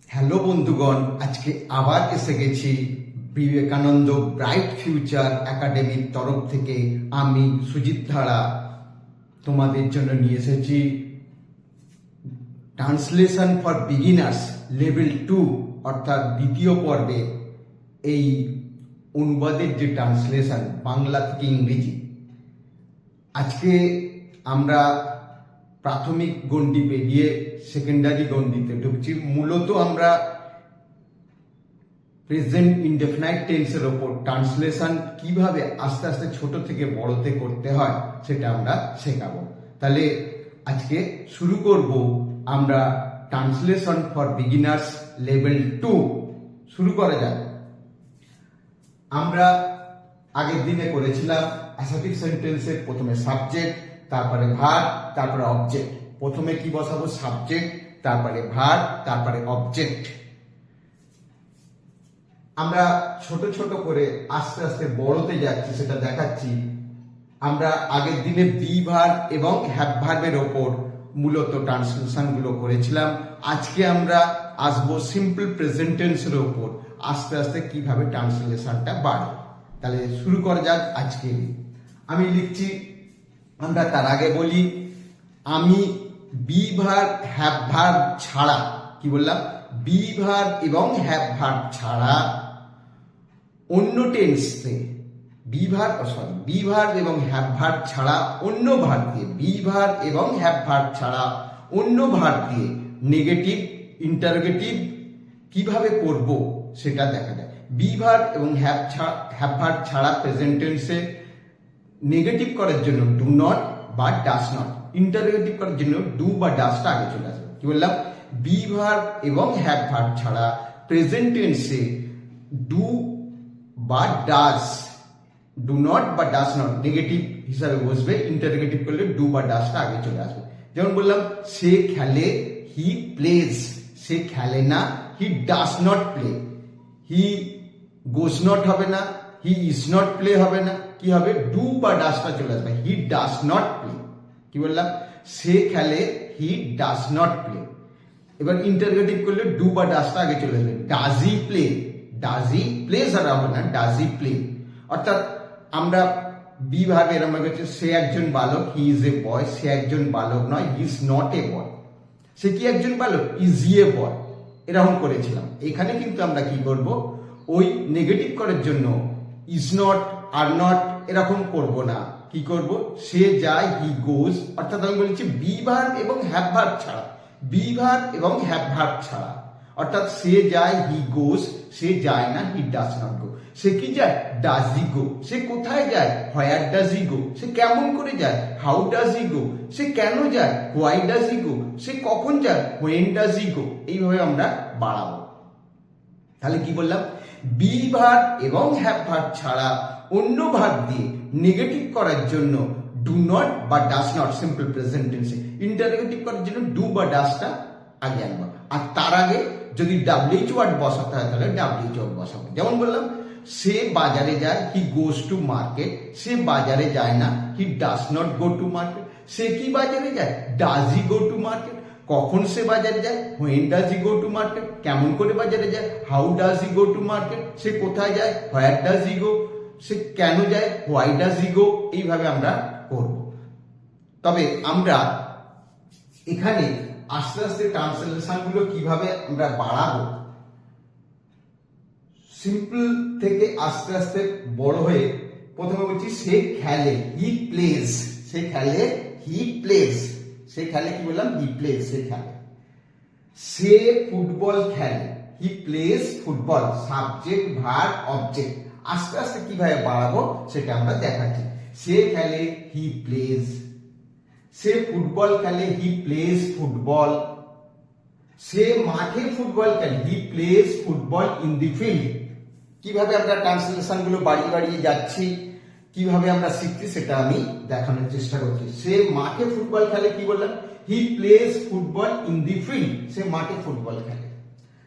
Hello বন্ধুগণ, আজকে আবার এসে গেছি বিবেকানন্দ ব্রাইট ফিউচার একাডেমির তরফ থেকে। আমি সুজিত ধারা তোমাদের জন্য নিয়ে এসেছি ট্রান্সলেশন ফর বিগিনার্স লেভেল 2 অর্থাৎ দ্বিতীয় পর্বে এই অনুবাদের যে ট্রান্সলেশন বাংলা থেকে ইংরেজি। আজকে আমরা প্রাথমিক গণ্ডি পেরিয়ে সেকেন্ডারি গণ্ডিতে ঢুকছি। মূলত আমরা প্রেজেন্ট ইনডেফিনাইট টেন্সের ওপর ট্রান্সলেশন কিভাবে আস্তে আস্তে ছোট থেকে বড়তে করতে হয় সেটা আমরা শেখাবো। তাহলে আজকে শুরু করব আমরা ট্রান্সলেশন ফর বিগিনার্স লেভেল 2। শুরু করা যাক। আমরা আগের দিনে করেছিলাম অ্যাসার্টিভ সেন্টেন্সের প্রথমে সাবজেক্ট, তারপরে ভার্ব, তারপরে অবজেক্ট। প্রথমে কি বসাবো? সাবজেক্ট, তারপরে ভার্ব, তারপরে অবজেক্ট। আমরা ছোট ছোট করে আস্তে আস্তে বড়তে যাচ্ছি, সেটা দেখাচ্ছি। আমরা আগের দিনে বি ভার্ব এবং হ্যাভ ভার্বের ওপর মূলত ট্রান্সলেশন গুলো করেছিলাম। আজকে আমরা আসবো সিম্পল প্রেজেন্ট টেন্সের ওপর, আস্তে আস্তে কিভাবে ট্রান্সলেশনটা বাড়ে। তাহলে শুরু করা যাক। আজকে আমি লিখছি, আমরা তার আগে বলি আমি বি ভার্ব হ্যাভ ভার্ব ছাড়া, কি বললাম? বি ভার্ব এবং হ্যাভ ভার্ব ছাড়া অন্য টেন্সে বি ভার্ব এবং হ্যাভ ভার্ব ছাড়া অন্য ভার্ব দিয়ে, বি ভার্ব এবং হ্যাভ ভার্ব ছাড়া অন্য ভার্ব দিয়ে নেগেটিভ ইন্টারোগেটিভ কিভাবে করব সেটা দেখা যায়। বি ভার্ব এবং হ্যাভ ভার্ব ছাড়া প্রেজেন্ট টেন্সে নেগেটিভ করার জন্য ডু নট বা ডাস নট, ইন্টারোগেটিভ করার জন্য ডু বা ডাসটা আগে চলে আসবে। কি বললাম? বি ভার্ব এবং হ্যাভ ভার্ব ছাড়া প্রেজেন্ট টেন্সে ডু বা ডাস, ডু নট বা ডাস নট নেগেটিভ হিসাবে বসবে, ইন্টারোগেটিভ করলে ডু বা ডাসটা আগে চলে আসবে। যেমন বললাম, সে খেলে, হি প্লেজ। সে খেলে না, he does not play. He goes not হবে না, হি ইজ নট প্লে হবে না, কি হবে? ডু বা ডাসটা চলে আসবে, হি ডাস নট প্লে। কি বললাম? সে খেলে, হি ডাস নট প্লে। এবার ইন্টারোগেটিভ করলে ডু বা ডাসটা আগে চলে আসবে। Does he play, does he plays আর হবে না, ডাজ হি প্লে। অর্থাৎ আমরা বি ভার্বে এরকম হচ্ছে, সে একজন বালক, হি ইজ এ বয়। সে একজন বালক নয়, হি ইজ নট এ বয়। সে কি একজন বালক? ইজ হি এ বয়। এরকম করেছিলাম। এখানে কিন্তু আমরা কি করব? ওই নেগেটিভ করার জন্য ইজ নট আর নট এরকম করব না। কি করব? সে যায়, হি গোজ। অর্থাৎ আমি বলেছি বি ভার্ব এবং হ্যাভ ভার্ব ছাড়া, বি ভার্ব এবং হ্যাভ ভার্ব ছাড়া। অর্থাৎ সে যায়, হি গোজ। সে যায় না, হি ডাজ নট গো। সে কি যায়? Does he go. সে কোথায় যায়? Where does he go. সে কেমন করে যায়? How does he go. সে কেন যায়? Why does he go. সে কখন যায়? When does he go. এইভাবে আমরা বাড়াবো। তাহলে কি বললাম? বি ভার্ব এবং হ্যাভ ভার্ব ছাড়া অন্য ভার্ব দিয়ে নেগেটিভ করার জন্য ডু নট বা ডাস নট সিম্পল প্রেজেন্ট টেন্সে, ইন্টারোগেটিভ করার জন্য ডু বা ডাসটা আগে আনবো। আর তার আগে যদি ডাব্লিউএইচ ওয়ার্ড বসাতে হয় তাহলে ডাব্লিউএইচ ওয়ার্ড বসাবো। যেমন বললাম, সে বাজারে যায়, হি গোজ টু মার্কেট। সে বাজারে যায় না, he does not go to market. সে কি বাজারে যায়? Does he go to market. কখন সে বাজারে যায়? When does he go to market. কেমন করে বাজারে যায়? How does he go to market. সে কোথায় যায়? Where does he go. সে কেন যায়? Why does he go. এইভাবে আমরা করব। তবে আমরা এখানে আস্তে আস্তে ট্রান্সলেশন গুলো কিভাবে আমরা বাড়াবো, সিম্পল থেকে আস্তে আস্তে বড় হয়ে, প্রথমে বলছি সে খেলে, হি প্লেজ। সে খেলে, হি প্লেজ। সে খেলে, কি বললাম? He plays. সে খেলে। সে ফুটবল খেলে, he plays football. Subject, verb, object. আস্তে আস্তে কিভাবে বাড়াবো সেটা আমরা দেখাচ্ছি। সে খেলে, হি প্লেজ। সে ফুটবল খেলে, হি প্লেজ ফুটবল। সে মাঠে ফুটবল খেলে, he plays football in the field. কিভাবে আমরা ট্রান্সলেশন গুলো বাড়িয়ে বাড়িয়ে যাচ্ছি, কিভাবে আমরা শিখছি সেটা আমি দেখানোর চেষ্টা করছি। সে মাঠে ফুটবল খেলে, কি বললাম? He plays football in the field. সে মাঠে ফুটবল খেলে।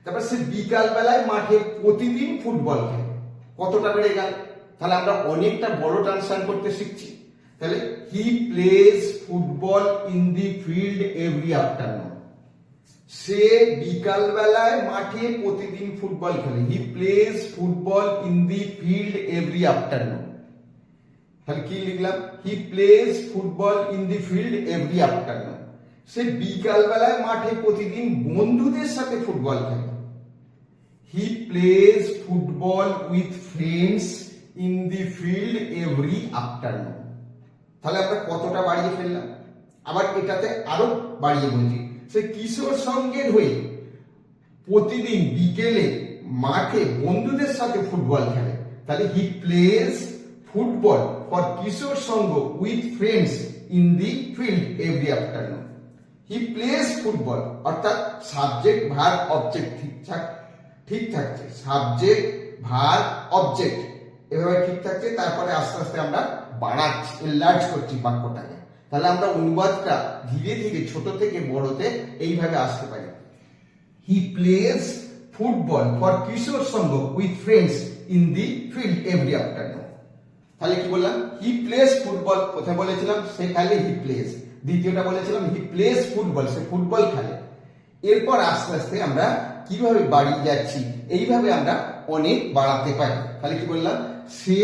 তারপর সে বিকাল বেলায় মাঠে প্রতিদিন ফুটবল খেলে। কতটা বেড়ে গেল? তাহলে আমরা অনেকটা বড় ট্রান্সলেশন করতে শিখছি। তাহলে he plays football in the field every afternoon. সে বিকাল বেলায় মাঠে প্রতিদিন ফুটবল খেলে। He plays football in the field every afternoon. তাহলে কি লিখলাম? He plays football in the field every afternoon. সে বিকাল বেলায় মাঠে প্রতিদিন বন্ধুদের সাথে ফুটবল খেলে। He plays football with friends in the field every afternoon. তাহলে আমরা কতটা বাড়িয়ে ফেললাম? আবার এটাতে আরো বাড়িয়ে বলছি, সে কিশোর সঙ্গের হয়ে প্রতিদিন বিকেলে মাঠে বন্ধুদের সাথে ফুটবল খেলে। তাহলে he plays football for Kishore Sangha with friends in the field every afternoon. He plays football, অর্থাৎ সাবজেক্ট ভার্ব অবজেক্ট ঠিক থাকছে, সাবজেক্ট ভার্ব অবজেক্ট এভাবে ঠিক থাকছে। তারপরে আস্তে আস্তে আমরা বাড়াচ্ছি, এনলার্জ করছি বাক্যটাকে। তাহলে আমরা অনুবাদটা ধীরে ধীরে ছোট থেকে বড়তে এইভাবে আসতে পারি। হি plays football for Kishore Sangha with friends in the field every afternoon. তাহলে কি বললাম? হি প্লেজ ফুটবল, কোথায় বলেছিলাম? সে খেলে, হি প্লেজ। দ্বিতীয়টা বলেছিলাম হি প্লেজ ফুটবল, সে ফুটবল খেলে। এরপর আস্তে আস্তে আমরা কিভাবে বাড়িয়ে যাচ্ছি, এইভাবে আমরা অনেক বাড়াতে পারি। তাহলে কি বললাম? সে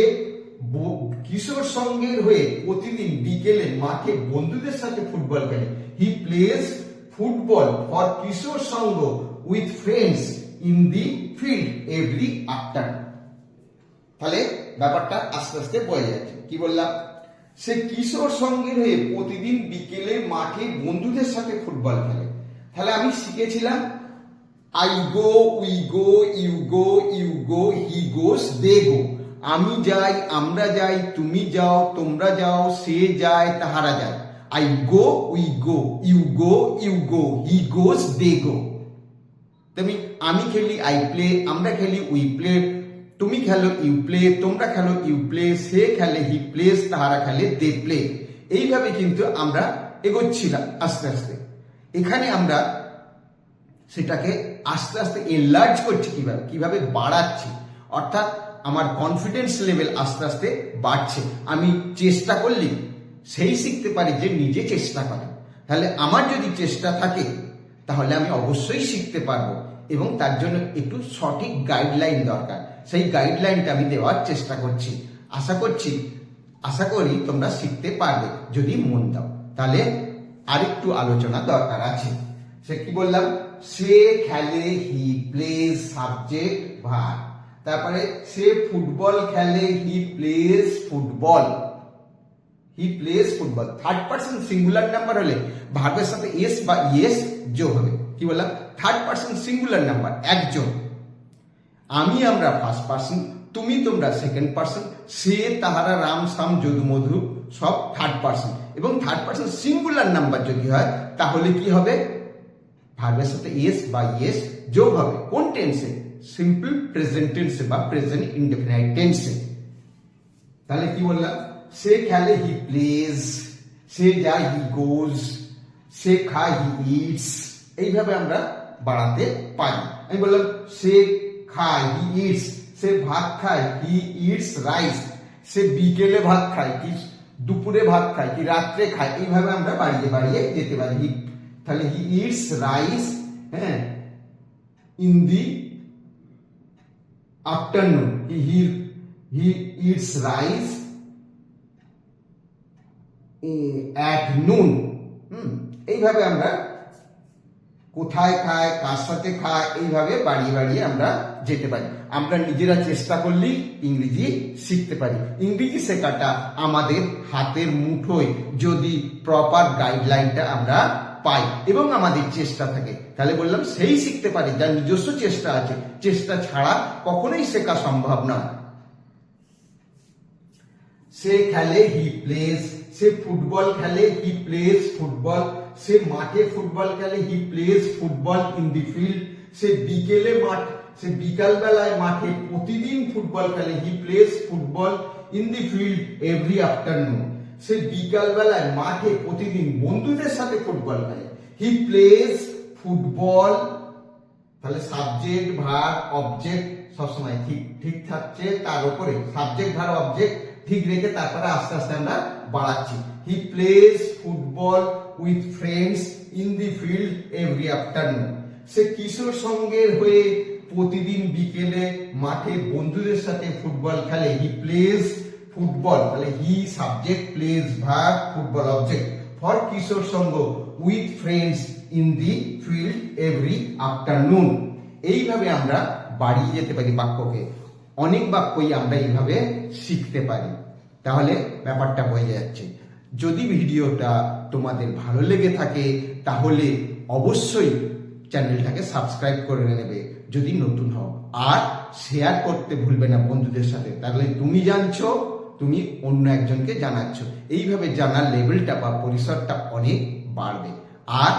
কিশোর সঙ্গের হয়ে প্রতিদিন বিকেলে মাঠে বন্ধুদের সাথে ফুটবল খেলে। He plays football for Kishore Sangha with friends in the field every afternoon. তাহলে ব্যাপারটা আস্তে আস্তে বোঝা যাচ্ছে। কি বললাম? সে কিশোর সঙ্গের হয়ে প্রতিদিন বিকেলে মাঠে বন্ধুদের সাথে ফুটবল খেলে। তাহলে আমি শিখেছিলাম I go, we go, you go, you go, he goes, they go. আমি যাই, আমরা যাই, তুমি যাও, তোমরা যাও, সে যায়, তাহারা যায়। I go, we go, you go, you go, he goes, they go. তুমি আমি খেলি, আই প্লে, আমরা খেলি, উই প্লে, তুমি খেলো, ইউ প্লে, তোমরা খেলো, ইউ প্লে, সে খেলে, হি প্লেস, তাহারা খেলে, দে প্লে। এইভাবে কিন্তু আমরা এগোচ্ছিলাম আস্তে আস্তে। এখানে আমরা সেটাকে আস্তে আস্তে এনলার্জ করছি। কিভাবে বাড়াচ্ছি, অর্থাৎ আমার কনফিডেন্স লেভেল আস্তে আস্তে বাড়ছে। আমি চেষ্টা করলে সেই শিখতে পারি যে নিজে চেষ্টা করে। তাহলে আমার যদি চেষ্টা থাকে তাহলে আমি অবশ্যই শিখতে পারবো, এবং তার জন্য একটু সঠিক গাইডলাইন দরকার। সেই গাইডলাইনটা আমি দেওয়ার চেষ্টা করছি। আশা করি তোমরা শিখতে পারবে যদি মন দাও। তাহলে আরেকটু আলোচনা দরকার আছে। সে কি বললাম? সে খেলে, হি প্লেজ, সাবজেক্ট ভার্ব। তারপরে সে ফুটবল খেলে, he plays football. He plays football. Third person singular number হলে ভার্বের সাথে এস বা ইয়েস যোগ হবে। কি বললাম? থার্ড পারসন সিঙ্গুলার নাম্বার, একজন। আমি, আমরা ফার্স্ট পারসন, তুমি, তোমরা সেকেন্ড পারসন, সে, তাহারা, রাম, সাম, যদু, মধু সব থার্ড পারসন। এবং থার্ড পারসন সিঙ্গুলার নাম্বার যদি হয় তাহলে কি হবে? ভার্বের সাথে এস বা ইয়েস যোগ হবে। কোন টেন্সে? সিম্পল প্রেজেন্ট টেন্সে বা প্রেজেন্ট ইনডেফিনাইট টেন্সে। তাহলে কি বললাম? সে খেলে, হি প্লেজ, সে যায়, হি গোজ, সে খায়, হি ইটস। এইভাবে আমরা বাড়াতে পারি। আমি বললাম সে খায়, হি ইটস, সে ভাত খায়, হি ইটস রাইস, সে বিকেলে ভাত খায়, কি দুপুরে ভাত খায়, কি রাত্রে খায়। এইভাবে আমরা বাড়িয়ে বাড়িয়ে যেতে পারি। তাহলে হি ইটস রাইস, হ্যাঁ, in the afternoon, he eats rice at noon. এইভাবে আমরা কোথায় খায়, কার সাথে খায়, এইভাবে বাড়িয়ে বাড়িয়ে আমরা যেতে পারি। আমরা নিজেরা চেষ্টা করলেই ইংরেজি শিখতে পারি। ইংরেজি শেখাটা আমাদের হাতের মুঠোয়, যদি প্রপার গাইডলাইনটা আমরা পাই এবং আমাদের চেষ্টা থাকে। তাহলে বললাম সেই শিখতে পারে যার নিজস্ব চেষ্টা আছে। চেষ্টা ছাড়া কখনোই শেখা সম্ভব নয়। সে খেলে, হি প্লেজ, সে ফুটবল খেলে, হি প্লেজ ফুটবল, সে মাঠে ফুটবল খেলে, he plays football in the field, সে বিকাল বেলায় মাঠে প্রতিদিন ফুটবল খেলে, he plays football in the field every afternoon. সে বিকাল বেলায় মাঠে প্রতিদিন বন্ধুদের সাথে ফুটবল খেলে, হি প্লেজ ফুটবল। তাহলে সাবজেক্ট ভার্ব অবজেক্ট সবসময় ঠিক থাকছে, তার উপরে সাবজেক্ট ভার্ব অবজেক্ট ঠিক রেখে তারপরে আস্তে আস্তে আমরা বাড়াচ্ছি। He plays football with friends in the field every afternoon. সে কিশোর সংঘের হয়ে প্রতিদিন বিকেলে মাঠে বন্ধুদের সাথে ফুটবল খেলে। হি প্লেজ ফুটবল, তাহলে he subject, plays verb, football object. For Kishore Sangha with friends in the field every afternoon. এইভাবে আমরা বাড়িয়ে যেতে পারি বাক্যকে। অনেক বাক্যই আমরা এইভাবে শিখতে পারি। তাহলে ব্যাপারটা বোঝা যাচ্ছে। যদি ভিডিওটা তোমাদের ভালো লেগে থাকে তাহলে অবশ্যই চ্যানেলটাকে সাবস্ক্রাইব করে নেবে যদি নতুন হও, আর শেয়ার করতে ভুলবে না বন্ধুদের সাথে। তাহলে তুমি জানছো, তুমি অন্য একজনকে জানাচ্ছ। এইভাবে জানার লেভেলটা বা পরিসরটা অনেক বাড়বে। আর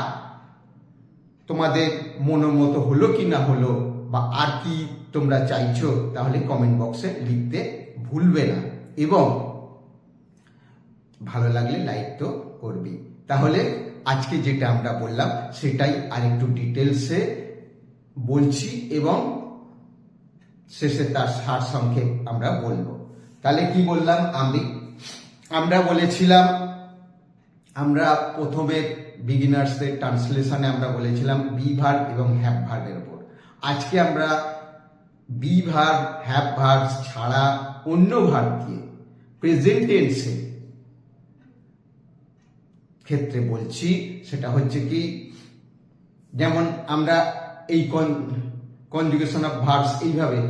তোমাদের মনোমতো হলো কি না হলো, বা আর কি তোমরা চাইছো, তাহলে কমেন্ট বক্সে লিখতে ভুলবে না। এবং ভালো লাগলে লাইক তো করবি। তাহলে আজকে যেটা আমরা বললাম সেটাই আরেকটু ডিটেলসে বলছি এবং শেষে তার সার সংক্ষেপ আমরা বলবো। তাহলে কি বললাম? আমরা বলেছিলাম, আমরা প্রথমে বিগিনার্সদের ট্রান্সলেশনে আমরা বলেছিলাম বি ভার্ব এবং হ্যাভ ভার্বের উপর। আজকে আমরা বি ভার্ব, হ্যাভ ভার্ব ছাড়া অন্য ভার্ব দিয়ে প্রেজেন্ট টেন্সে ক্ষেত্রে বলছি। সেটা হচ্ছে কি, যেমন আমরা এই কনজুগেশন অফ ভার্বস এইভাবে,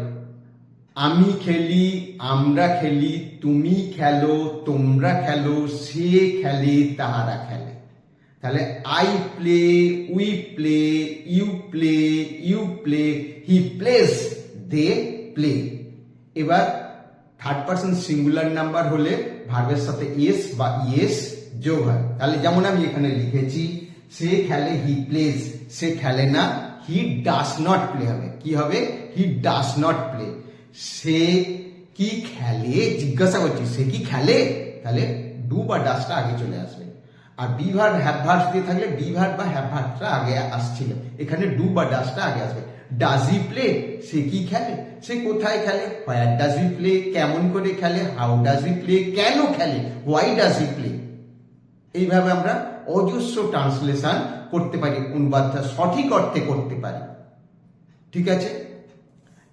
আমি খেলি, আমরা খেলি, তুমি খেলো, তোমরা খেলো, সে খেলে, তাহারা খেলে। তাহলে I play, we play, you play, you play, he plays, they play. এবার থার্ড পারসন সিঙ্গুলার নাম্বার হলে ভার্বের সাথে এস বা ইয়েস যোগ হয়। তাহলে যেমন আমি এখানে লিখেছি, সে খেলে, হি প্লেজ। সে খেলে না, হি ডাস নট প্লে হবে। কি হবে? হি ডাস নট প্লে। সে কি খেলে জিজ্ঞাসা করছি, সে কি খেলে? তাহলে ডু বা ডাসটা আগে চলে আসবে। আর বি ভার্ব হ্যাভ ভার্ব দিয়ে থাকলে বি ভার্ব বা হ্যাভ ভার্বটা আগে আসছিল, এখানে ডু বা ডাসটা আগে আসবে। Does he play? সে কি খেলে? সে কোথায় খেলে? হোয়ার ডাজ হি প্লে? কেমন করে খেলে? How does he play? কেন খেলে? Why does he play? এইভাবে আমরা অজস্র ট্রান্সলেশন করতে পারি, অনুবাদটা সঠিক অর্থে করতে পারি। ঠিক আছে?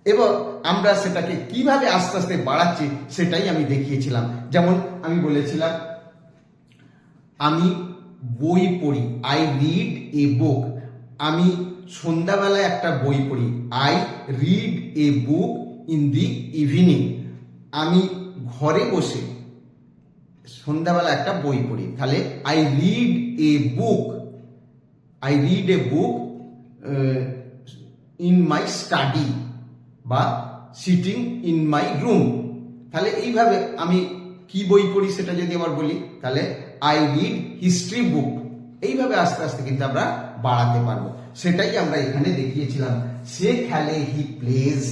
এবং আমরা সেটাকে কিভাবে আস্তে আস্তে বাড়াচ্ছি সেটাই আমি দেখিয়েছিলাম। যেমন আমি বলেছিলাম, আমি বই পড়ি, আই রিড এ বুক। আমি সন্ধ্যাবেলায় একটা বই পড়ি, I read a book in the evening. আমি ঘরে বসে সন্ধ্যাবেলা একটা বই পড়ি। তাহলে I read a book, I read a book in my study বা সিটিং ইন মাই রুম। তাহলে এইভাবে আমি কি বই পড়ি সেটা যদি আবার বলি, তাহলে আই রিড হিস্ট্রি বুক। এইভাবে আস্তে আস্তে কিন্তু আমরা বাড়াতে পারবো। সেটাই আমরা এখানে দেখিয়েছিলাম। সে খেলে, হি প্লেজ।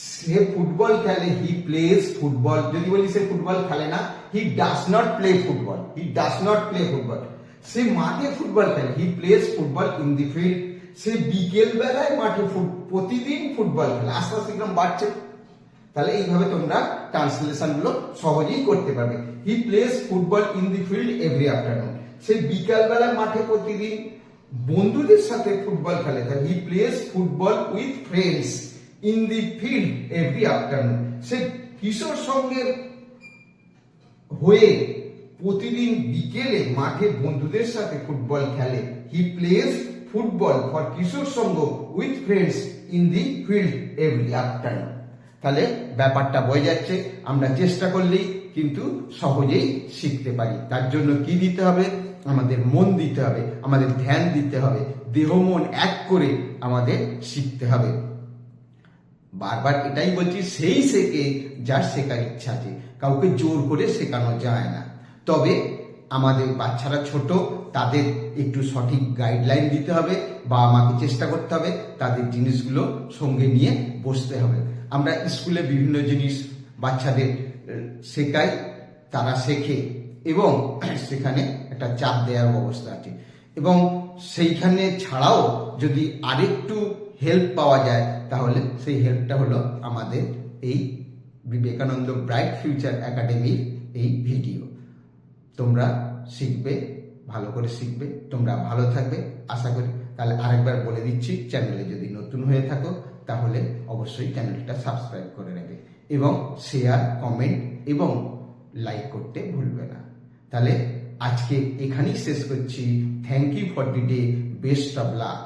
সে ফুটবল খেলে, হি প্লেজ ফুটবল। যদি বলি সে ফুটবল খেলে না, he does not play football, he does not play football. সে মাঠে ফুটবল খেলে, he plays football in the field. সে বিকেল বেলায় মাঠে প্রতিদিন ফুটবল খেলে। আস্তে আস্তে একদম বাড়ছে। তাহলে এইভাবে তোমরা ট্রান্সলেশন গুলো সহজেই করতে পারবে। He plays football in the field every afternoon. সে বিকাল বেলায় মাঠে প্রতিদিন বন্ধুদের সাথে ফুটবল খেলে। তাহলে he plays football with friends in the field every afternoon. সে কিশোর সংঘের হয়ে প্রতিদিন বিকেলে মাঠে বন্ধুদের সাথে ফুটবল খেলে। He plays football for Kishore Sangha with friends in the field every afternoon. তাহলে ব্যাপারটা বোঝা যাচ্ছে। আমরা চেষ্টা করলেই কিন্তু সহজেই শিখতে পারি। তার জন্য কি দিতে হবে? আমাদের মন দিতে হবে, আমাদের ধ্যান দিতে হবে, দেহ মন এক করে আমাদের শিখতে হবে। বারবার এটাই বলছি, সেই শেখে যার শেখার ইচ্ছা আছে। কাউকে জোর করে শেখানো যায় না। তবে আমাদের বাচ্চারা ছোট, তাদের একটু সঠিক গাইডলাইন দিতে হবে বা আমাকে চেষ্টা করতে হবে, তাদের জিনিসগুলো সঙ্গে নিয়ে বসতে হবে। আমরা স্কুলে বিভিন্ন জিনিস বাচ্চাদের শেখাই, তারা শেখে এবং সেখানে একটা চাপ দেওয়ার ব্যবস্থা আছে। এবং সেইখানে ছাড়াও যদি আরেকটু হেল্প পাওয়া যায়, তাহলে সেই হেল্পটা হলো আমাদের এই বিবেকানন্দ ব্রাইট ফিউচার একাডেমির এই ভিডিও। তোমরা শিখবে, ভালো করে শিখবে, তোমরা ভালো থাকবে আশা করি। তাহলে আরেকবার বলে দিচ্ছি, চ্যানেলে যদি নতুন হয়ে থাকো তাহলে অবশ্যই চ্যানেলটা সাবস্ক্রাইব করে নেবে এবং শেয়ার, কমেন্ট এবং লাইক করতে ভুলবে না। তাহলে আজকে এখানেই শেষ করছি। Thank you for the day, best of lakh.